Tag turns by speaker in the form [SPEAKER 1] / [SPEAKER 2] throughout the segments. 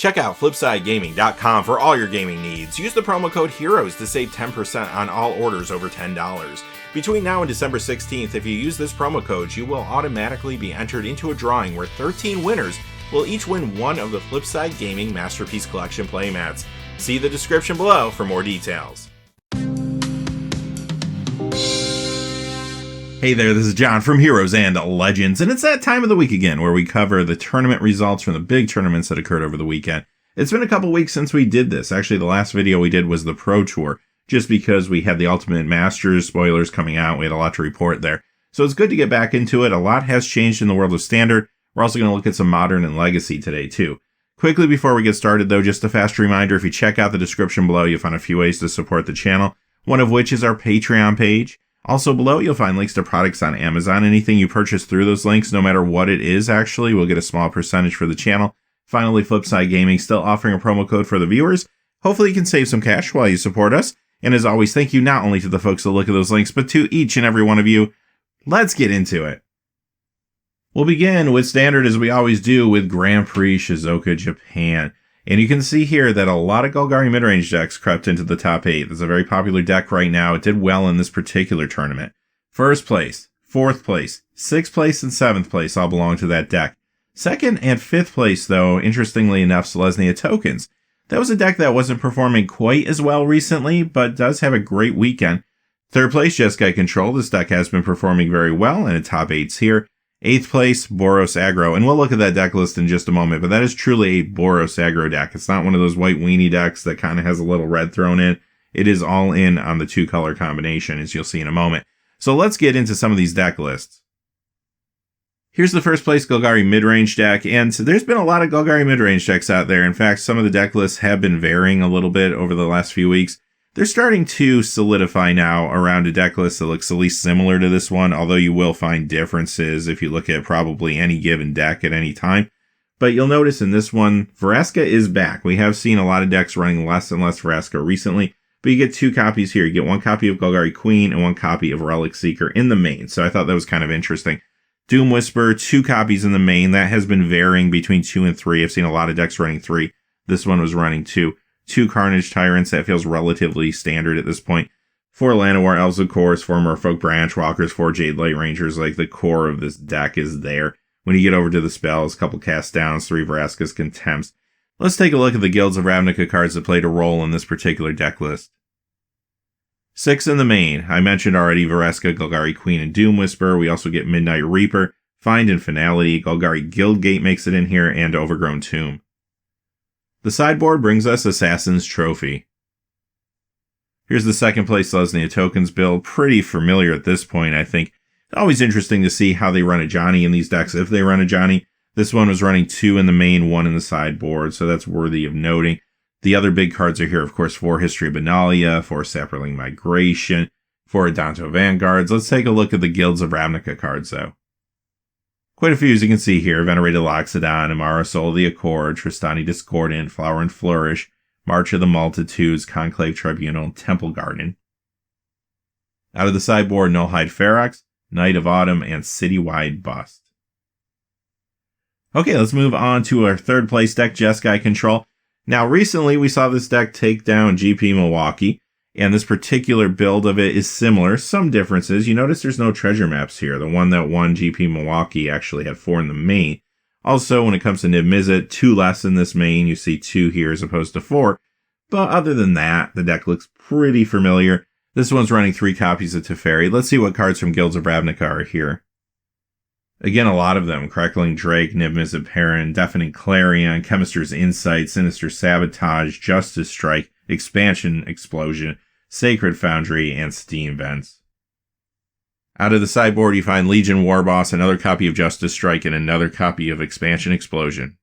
[SPEAKER 1] Check out FlipsideGaming.com for all your gaming needs. Use the promo code HEROES to save 10% on all orders over $10. Between now and December 16th, if you use this promo code, you will automatically be entered into a drawing where 13 winners will each win one of the Flipside Gaming Masterpiece Collection playmats. See the description below for more details. Hey there, this is John from Heroes and Legends, and it's that time of the week again where we cover the tournament results from the big tournaments that occurred over the weekend. It's been a couple weeks since we did this. Actually, the last video we did was the Pro Tour, just because we had the Ultimate Masters spoilers coming out. We had a lot to report there. So it's good to get back into it. A lot has changed in the world of Standard. We're also going to look at some Modern and Legacy today, too. Quickly before we get started, though, just a fast reminder, if you check out the description below, you'll find a few ways to support the channel, one of which is our Patreon page. Also below, you'll find links to products on Amazon. Anything you purchase through those links, no matter what it is, actually, will get a small percentage for the channel. Finally, Flipside Gaming still offering a promo code for the viewers. Hopefully you can save some cash while you support us. And as always, thank you not only to the folks that look at those links, but to each and every one of you. Let's get into it. We'll begin with Standard, as we always do, with Grand Prix Shizuoka, Japan. And you can see here that a lot of Golgari midrange decks crept into the top 8. It's a very popular deck right now. It did well in this particular tournament. First place, 4th place, 6th place, and 7th place all belong to that deck. 2nd and 5th place, though, interestingly enough, Selesnya Tokens. That was a deck that wasn't performing quite as well recently, but does have a great weekend. 3rd place, Jeskai Control. This deck has been performing very well, and in top 8's here. 8th place, Boros Aggro, and we'll look at that deck list in just a moment, but that is truly a Boros Aggro deck. It's not one of those white weenie decks that kind of has a little red thrown in. It is all in on the 2-color combination, as you'll see in a moment. So let's get into some of these deck lists. Here's the first place Golgari midrange deck, and there's been a lot of Golgari midrange decks out there. In fact, some of the deck lists have been varying a little bit over the last few weeks. They're starting to solidify now around a deck list that looks at least similar to this one, although you will find differences if you look at probably any given deck at any time. But you'll notice in this one, Vraska is back. We have seen a lot of decks running less and less Vraska recently, but you get 2 copies here. You get 1 copy of Golgari Queen and 1 copy of Relic Seeker in the main, so I thought that was kind of interesting. Doom Whisper, 2 copies in the main. That has been varying between 2 and 3. I've seen a lot of decks running 3. This one was running 2. 2 Carnage Tyrants, that feels relatively standard at this point. 4 Llanowar Elves, of course, 4 Merfolk Branchwalkers, 4 Jade Light Rangers, like the core of this deck is there. When you get over to the spells, a couple cast downs, 3 Vraska's Contempts. Let's take a look at the Guilds of Ravnica cards that played a role in this particular deck list. 6 in the main. I mentioned already Vraska, Golgari Queen, and Doom Whisper. We also get Midnight Reaper, Find and Finality, Golgari Guildgate makes it in here, and Overgrown Tomb. The sideboard brings us Assassin's Trophy. Here's the 2nd place Selesnya Tokens build. Pretty familiar at this point, I think. Always interesting to see how they run a Johnny in these decks, if they run a Johnny. This one was running 2 in the main, 1 in the sideboard, so that's worthy of noting. The other big cards are here, of course, 4 History of Benalia, 4 Saproling Migration, 4 Adanto Vanguards. Let's take a look at the Guilds of Ravnica cards, though. Quite a few, as you can see here. Venerated Loxodon, Amara Soul of the Accord, Tristani Discordant, Flower and Flourish, March of the Multitudes, Conclave Tribunal, Temple Garden. Out of the sideboard, Nullhide Ferox, Night of Autumn, and Citywide Bust. Okay, let's move on to our 3rd place deck, Jeskai Control. Now, recently we saw this deck take down GP Milwaukee, and this particular build of it is similar. Some differences. You notice there's no treasure maps here. The one that won GP Milwaukee actually had 4 in the main. Also, when it comes to Niv Mizzet, 2 less in this main. You see 2 here as opposed to 4. But other than that, the deck looks pretty familiar. This one's running 3 copies of Teferi. Let's see what cards from Guilds of Ravnica are here. Again, a lot of them. Crackling Drake, Niv Mizzet Perrin, Deafening Clarion, Chemist's Insight, Sinister Sabotage, Justice Strike, Expansion Explosion, Sacred Foundry, and Steam Vents. Out of the sideboard, you find Legion Warboss, another copy of Justice Strike, and another copy of Expansion Explosion.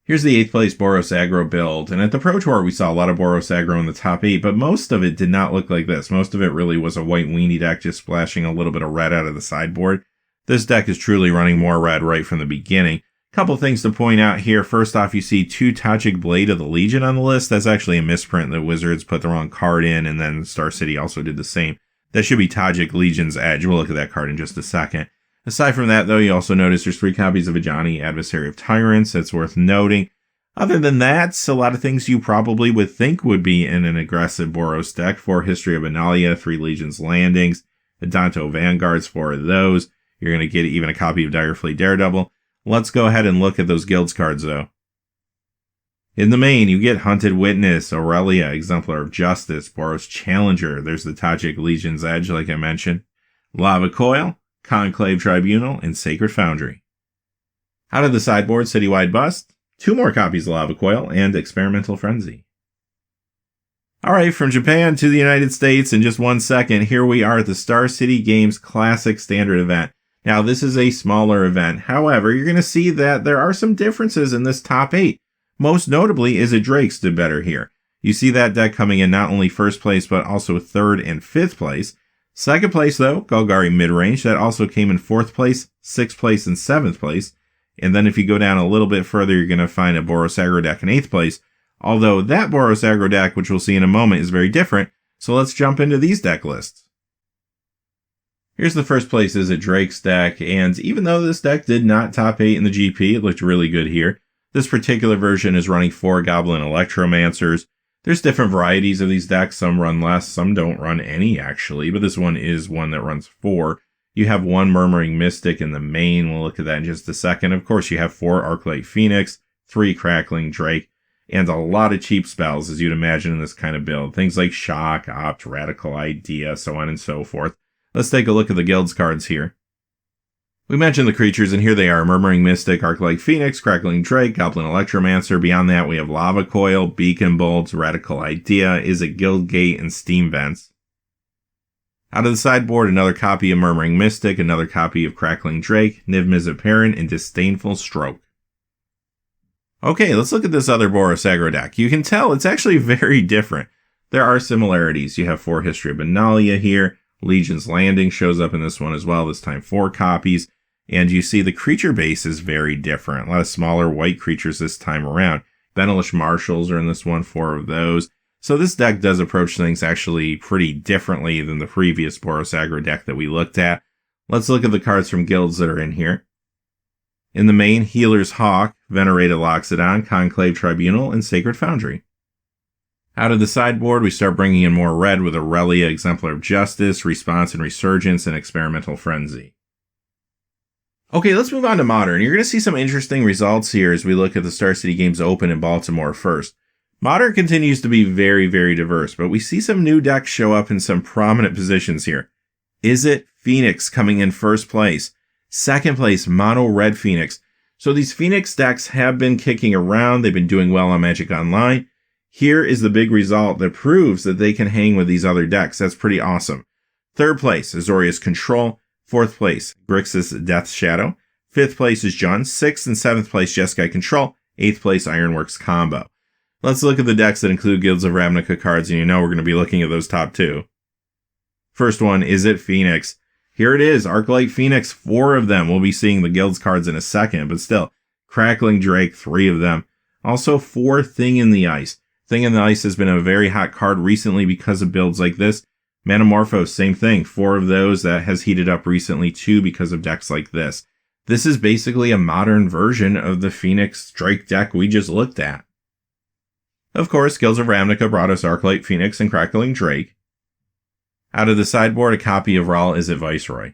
[SPEAKER 1] Here's the 8th place Boros Aggro build, and at the Pro Tour we saw a lot of Boros Aggro in the top 8, but most of it did not look like this. Most of it really was a white weenie deck just splashing a little bit of red out of the sideboard. This deck is truly running more red right from the beginning. Couple things to point out here. First off, you see 2 Tajik Blade of the Legion on the list. That's actually a misprint. The Wizards put the wrong card in, and then Star City also did the same. That should be Tajik Legion's Edge. We'll look at that card in just a second. Aside from that, though, you also notice there's 3 copies of Ajani, Adversary of Tyrants. That's worth noting. Other than that, a lot of things you probably would think would be in an aggressive Boros deck. 4 History of Analia, 3 Legion's Landings, Adanto Vanguards, 4 of those. You're going to get even a copy of Direfleet Daredevil. Let's go ahead and look at those Guilds cards, though. In the main, you get Hunted Witness, Aurelia, Exemplar of Justice, Boros Challenger. There's the Tajik Legion's Edge, like I mentioned. Lava Coil, Conclave Tribunal, and Sacred Foundry. Out of the sideboard, Citywide Bust, 2 more copies of Lava Coil, and Experimental Frenzy. Alright, from Japan to the United States in just 1 second, here we are at the Star City Games Classic Standard event. Now, this is a smaller event. However, you're going to see that there are some differences in this top 8. Most notably is that Drakes did better here. You see that deck coming in not only first place, but also 3rd and 5th place. Second place, though, Golgari Midrange. That also came in 4th place, 6th place, and 7th place. And then if you go down a little bit further, you're going to find a Boros Aggro deck in 8th place. Although that Boros Aggro deck, which we'll see in a moment, is very different. So let's jump into these deck lists. Here's the first place is a Drake's deck. And even though this deck did not top 8 in the GP, it looked really good here. This particular version is running 4 Goblin Electromancers. There's different varieties of these decks. Some run less, some don't run any actually, but this one is one that runs 4. You have 1 Murmuring Mystic in the main. We'll look at that in just a second. Of course, you have 4 Arclight Phoenix, 3 Crackling Drake, and a lot of cheap spells, as you'd imagine in this kind of build. Things like Shock, Opt, Radical Idea, so on and so forth. Let's take a look at the Guilds cards here. We mentioned the creatures, and here they are. Murmuring Mystic, Arclight Phoenix, Crackling Drake, Goblin Electromancer. Beyond that, we have Lava Coil, Beacon Bolts, Radical Idea, Is It Guild Gate, and Steam Vents. Out of the sideboard, another copy of Murmuring Mystic, another copy of Crackling Drake, Niv Mizzet Parent, and Disdainful Stroke. Okay, let's look at this other Boros aggro deck. You can tell it's actually very different. There are similarities. You have 4 History of Benalia here. Legion's Landing shows up in this one as well, this time 4 copies. And you see the creature base is very different. A lot of smaller white creatures this time around. Benelish Marshals are in this one, 4 of those. So this deck does approach things actually pretty differently than the previous Boros aggro deck that we looked at. Let's look at the cards from guilds that are in here. In the main, Healer's Hawk, Venerated Loxodon, Conclave Tribunal, and Sacred Foundry. Out of the sideboard, we start bringing in more red with Aurelia, Exemplar of Justice, Response and Resurgence, and Experimental Frenzy. Okay, let's move on to Modern. You're going to see some interesting results here as we look at the Star City Games Open in Baltimore first. Modern continues to be very, very diverse, but we see some new decks show up in some prominent positions here. Is It Phoenix coming in first place? Second place, Mono Red Phoenix. So these Phoenix decks have been kicking around. They've been doing well on Magic Online. Here is the big result that proves that they can hang with these other decks. That's pretty awesome. Third place, Azorius Control. Fourth place, Grixis Death Shadow. Fifth place is Jund. Sixth and seventh place, Jeskai Control. Eighth place, Ironworks Combo. Let's look at the decks that include Guilds of Ravnica cards, and you know we're going to be looking at those top 2. First one, Is It Phoenix? Here it is, Arclight Phoenix, 4 of them. We'll be seeing the Guilds cards in a second, but still. Crackling Drake, 3 of them. Also 4 Thing in the Ice. Thing in the Ice has been a very hot card recently because of builds like this. Manamorphose, same thing. 4 of those that has heated up recently too because of decks like this. This is basically a modern version of the Phoenix Drake deck we just looked at. Of course, Guilds of Ravnica brought us Arclight Phoenix and Crackling Drake. Out of the sideboard, a copy of Rahl Is It Viceroy.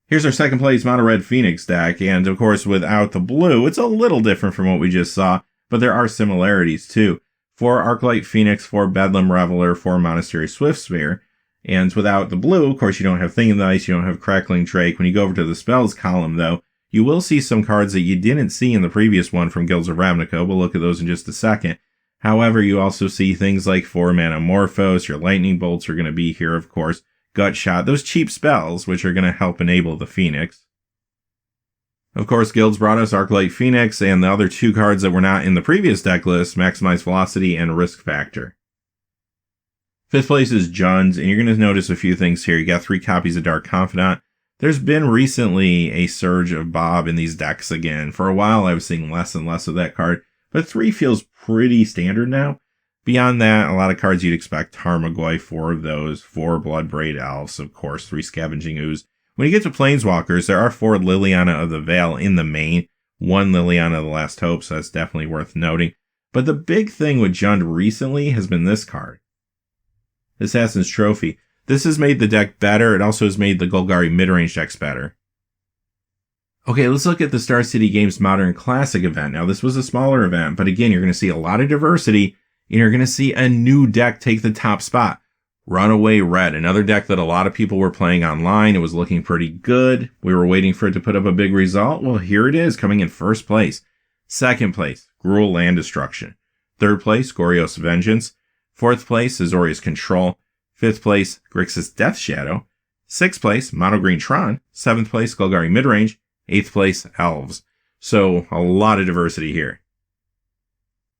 [SPEAKER 1] Here's our second place Mono Red Phoenix deck, and of course without the blue, it's a little different from what we just saw, but there are similarities too. 4 Arclight Phoenix, 4 Bedlam Reveler, 4 Monastery Swiftspear. And without the blue, of course, you don't have Thing in the Ice, you don't have Crackling Drake. When you go over to the spells column, though, you will see some cards that you didn't see in the previous one from Guilds of Ravnica. We'll look at those in just a second. However, you also see things like 4 Manamorphose, your Lightning Bolts are going to be here, of course. Gut Shot, those cheap spells, which are going to help enable the Phoenix. Of course, Guilds brought us Arclight Phoenix and the other 2 cards that were not in the previous deck list, Maximize Velocity and Risk Factor. Fifth place is Jund, and you're going to notice a few things here. You got 3 copies of Dark Confidant. There's been recently a surge of Bob in these decks again. For a while, I was seeing less and less of that card, but 3 feels pretty standard now. Beyond that, a lot of cards you'd expect. Tarmogoyf, 4 of those, 4 Bloodbraid Elves, of course, 3 Scavenging Ooze. When you get to Planeswalkers, there are 4 Liliana of the Veil in the main. 1 Liliana of the Last Hope, so that's definitely worth noting. But the big thing with Jund recently has been this card. Assassin's Trophy. This has made the deck better. It also has made the Golgari mid-range decks better. Okay, let's look at the Star City Games Modern Classic event. Now, this was a smaller event, but again, you're going to see a lot of diversity, and you're going to see a new deck take the top spot. Runaway Red, another deck that a lot of people were playing online. It was looking pretty good. We were waiting for it to put up a big result. Well, here it is, coming in first place. Second place, Gruul Land Destruction. Third place, Goryo's Vengeance. Fourth place, Azorius Control. Fifth place, Grixis Death Shadow. Sixth place, Mono Green Tron. Seventh place, Golgari Midrange. Eighth place, Elves. So, a lot of diversity here.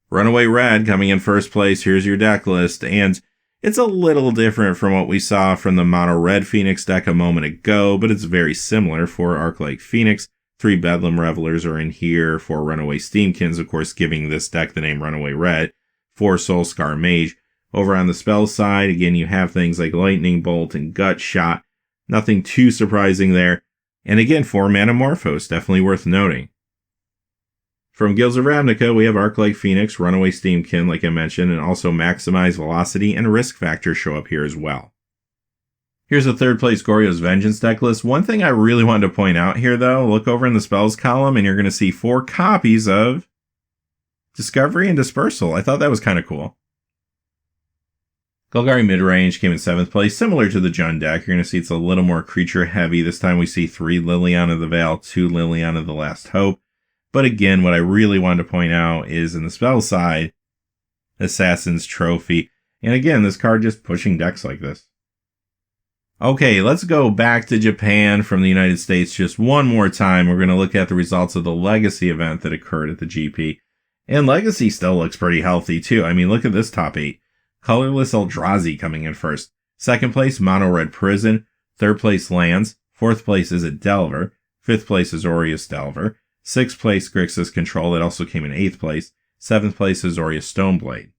[SPEAKER 1] Runaway Red coming in first place. Here's your deck list. And it's a little different from what we saw from the Mono Red Phoenix deck a moment ago, but it's very similar. 4 Arc-like Phoenix. 3 Bedlam Revelers are in here. 4 Runaway Steamkins, of course, giving this deck the name Runaway Red. 4 Soulscar Mage. Over on the spell side, again, you have things like Lightning Bolt and Gut Shot. Nothing too surprising there. And again, 4 Manamorphose, definitely worth noting. From Guilds of Ravnica, we have Arc-like Phoenix, Runaway Steamkin, like I mentioned, and also Maximize Velocity and Risk Factor show up here as well. Here's the third place Goryo's Vengeance deck list. One thing I really wanted to point out here, though, look over in the spells column, and you're going to see 4 copies of Discovery and Dispersal. I thought that was kind of cool. Golgari Midrange came in 7th place, similar to the Jund deck. You're going to see it's a little more creature heavy. This time we see 3 Liliana of the Veil, 2 Liliana of the Last Hope. But again, what I really wanted to point out is in the spell side, Assassin's Trophy. And again, this card just pushing decks like this. Okay, let's go back to Japan from the United States just one more time. We're going to look at the results of the Legacy event that occurred at the GP. And Legacy still looks pretty healthy too. I mean, look at this top 8. Colorless Eldrazi coming in first. Second place, Mono Red Prison. Third place, Lands. Fourth place is a Delver. Fifth place is Azorius Delver. Sixth place, Grixis Control. That also came in 8th place. Seventh place is Azorius Stoneblade.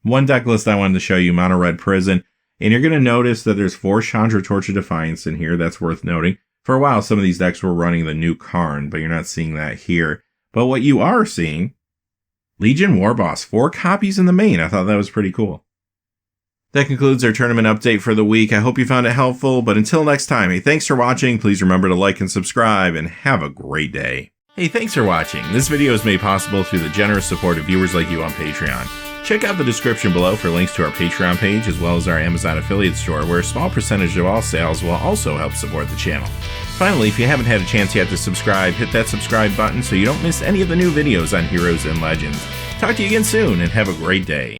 [SPEAKER 1] One deck list I wanted to show you, Mono Red Prison. And you're going to notice that there's 4 Chandra Torch of Defiance in here. That's worth noting. For a while, some of these decks were running the new Karn, but you're not seeing that here. But what you are seeing, Legion Warboss, 4 copies in the main. I thought that was pretty cool. That concludes our tournament update for the week. I hope you found it helpful, but until next time, hey, thanks for watching. Please remember to like and subscribe, and have a great day. Hey, thanks for watching. This video is made possible through the generous support of viewers like you on Patreon. Check out the description below for links to our Patreon page, as well as our Amazon affiliate store, where a small percentage of all sales will also help support the channel. Finally, if you haven't had a chance yet to subscribe, hit that subscribe button so you don't miss any of the new videos on Heroes and Legends. Talk to you again soon, and have a great day.